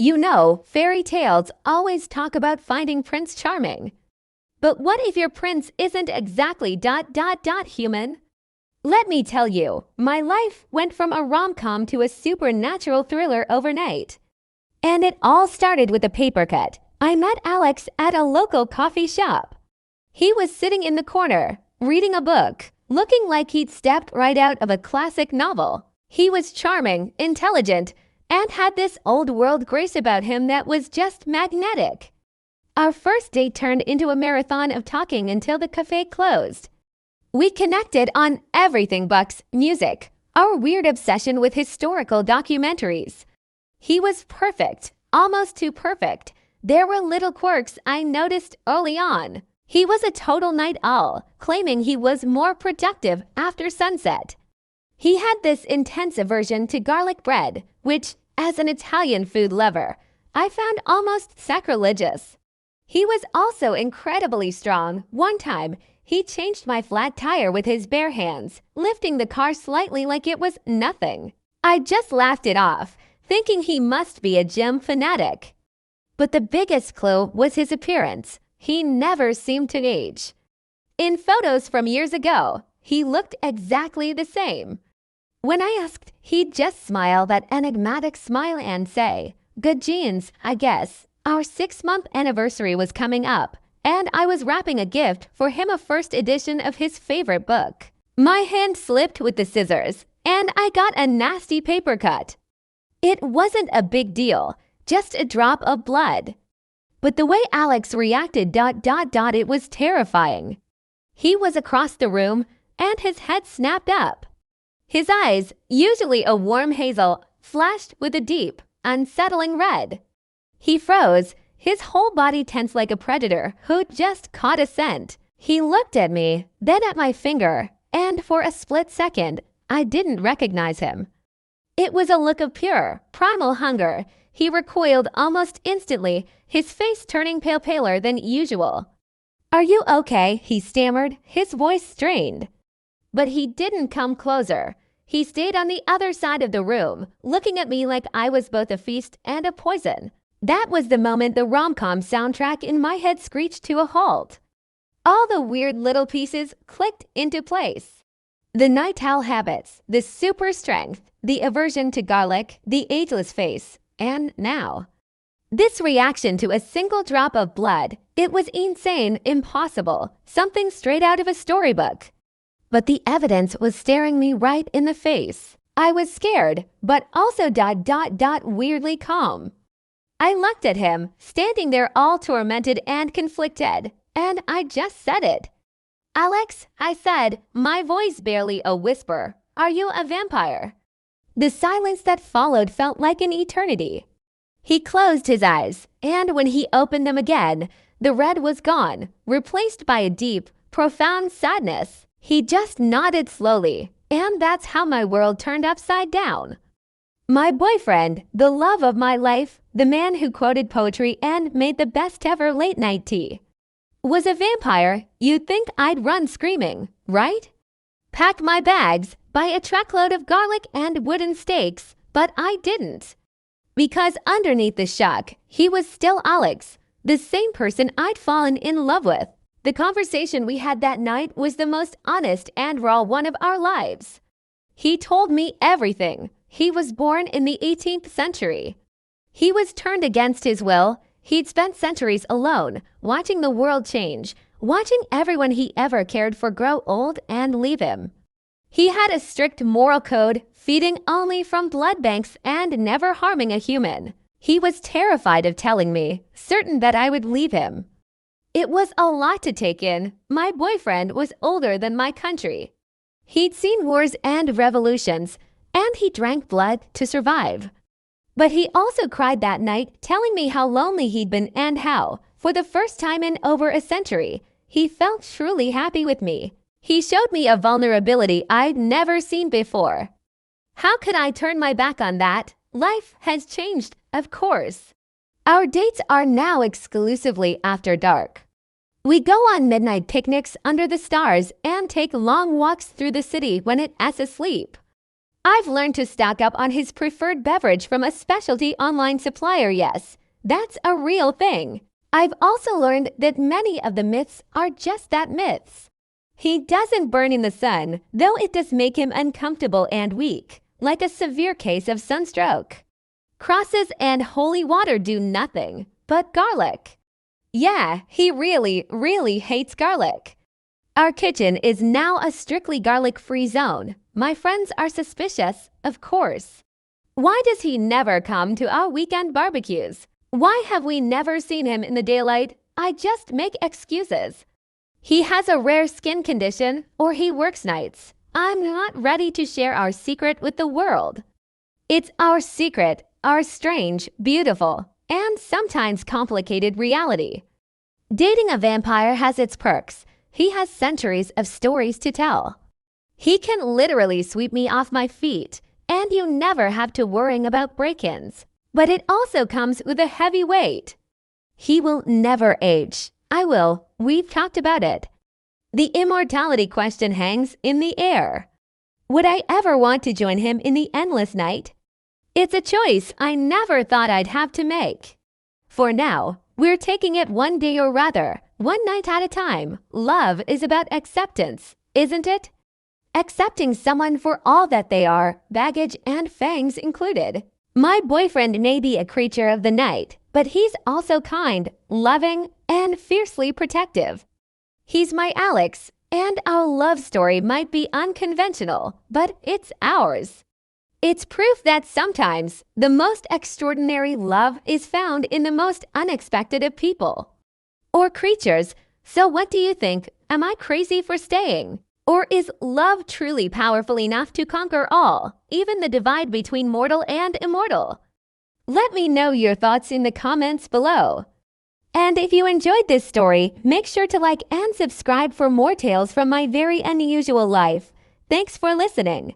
You know, fairy tales always talk about finding Prince Charming. But what if your prince isn't exactly human? Let me tell you, my life went from a rom-com to a supernatural thriller overnight. And it all started with a paper cut. I met Alex at a local coffee shop. He was sitting in the corner, reading a book, looking like he'd stepped right out of a classic novel. He was charming, intelligent, and had this old-world grace about him that was just magnetic. Our first date turned into a marathon of talking until the cafe closed. We connected on everything: books, music, our weird obsession with historical documentaries. He was perfect, almost too perfect. There were little quirks I noticed early on. He was a total night owl, claiming he was more productive after sunset. He had this intense aversion to garlic bread, which, as an Italian food lover, I found almost sacrilegious. He was also incredibly strong. One time, he changed my flat tire with his bare hands, lifting the car slightly like it was nothing. I just laughed it off, thinking he must be a gym fanatic. But the biggest clue was his appearance. He never seemed to age. In photos from years ago, he looked exactly the same. When I asked, he'd just smile that enigmatic smile and say, "Good genes, I guess." Our 6-month anniversary was coming up, and I was wrapping a gift for him, a first edition of his favorite book. My hand slipped with the scissors, and I got a nasty paper cut. It wasn't a big deal, just a drop of blood. But the way Alex reacted, it was terrifying. He was across the room, and his head snapped up. His eyes, usually a warm hazel, flashed with a deep, unsettling red. He froze, his whole body tense like a predator who'd just caught a scent. He looked at me, then at my finger, and for a split second, I didn't recognize him. It was a look of pure, primal hunger. He recoiled almost instantly, his face turning paler than usual. "Are you okay?" he stammered, his voice strained. But he didn't come closer. He stayed on the other side of the room, looking at me like I was both a feast and a poison. That was the moment the rom-com soundtrack in my head screeched to a halt. All the weird little pieces clicked into place. The night owl habits, the super strength, the aversion to garlic, the ageless face, and now this reaction to a single drop of blood. It was insane, impossible, something straight out of a storybook. But the evidence was staring me right in the face. I was scared, but also weirdly calm. I looked at him, standing there all tormented and conflicted, and I just said it. "Alex," I said, my voice barely a whisper, "are you a vampire?" The silence that followed felt like an eternity. He closed his eyes, and when he opened them again, the red was gone, replaced by a deep, profound sadness. He just nodded slowly, and that's how my world turned upside down. My boyfriend, the love of my life, the man who quoted poetry and made the best ever late-night tea, was a vampire. You'd think I'd run screaming, right? Pack my bags, buy a truckload of garlic and wooden stakes, but I didn't. Because underneath the shock, he was still Alex, the same person I'd fallen in love with. The conversation we had that night was the most honest and raw one of our lives. He told me everything. He was born in the 18th century. He was turned against his will. He'd spent centuries alone, watching the world change, watching everyone he ever cared for grow old and leave him. He had a strict moral code, feeding only from blood banks and never harming a human. He was terrified of telling me, certain that I would leave him. It was a lot to take in. My boyfriend was older than my country. He'd seen wars and revolutions, and he drank blood to survive. But he also cried that night, telling me how lonely he'd been and how, for the first time in over a century, he felt truly happy with me. He showed me a vulnerability I'd never seen before. How could I turn my back on that? Life has changed, of course. Our dates are now exclusively after dark. We go on midnight picnics under the stars and take long walks through the city when it is asleep. I've learned to stock up on his preferred beverage from a specialty online supplier, yes. That's a real thing. I've also learned that many of the myths are just that, myths. He doesn't burn in the sun, though it does make him uncomfortable and weak, like a severe case of sunstroke. Crosses and holy water do nothing, but garlic. Yeah, he really hates garlic. Our kitchen is now a strictly garlic-free zone. My friends are suspicious, of course. Why does he never come to our weekend barbecues? Why have we never seen him in the daylight? I just make excuses. He has a rare skin condition, or he works nights. I'm not ready to share our secret with the world. It's our secret, our strange, beautiful, and sometimes complicated reality. Dating a vampire has its perks. He has centuries of stories to tell. He can literally sweep me off my feet, and you never have to worry about break-ins. But it also comes with a heavy weight. He will never age. I will. We've talked about it. The immortality question hangs in the air. Would I ever want to join him in the endless night? It's a choice I never thought I'd have to make. For now, we're taking it one day, or rather, one night at a time. Love is about acceptance, isn't it? Accepting someone for all that they are, baggage and fangs included. My boyfriend may be a creature of the night, but he's also kind, loving, and fiercely protective. He's my Alex, and our love story might be unconventional, but it's ours. It's proof that sometimes the most extraordinary love is found in the most unexpected of people or creatures. So what do you think? Am I crazy for staying? Or is love truly powerful enough to conquer all, even the divide between mortal and immortal? Let me know your thoughts in the comments below. And if you enjoyed this story, make sure to like and subscribe for more tales from my very unusual life. Thanks for listening.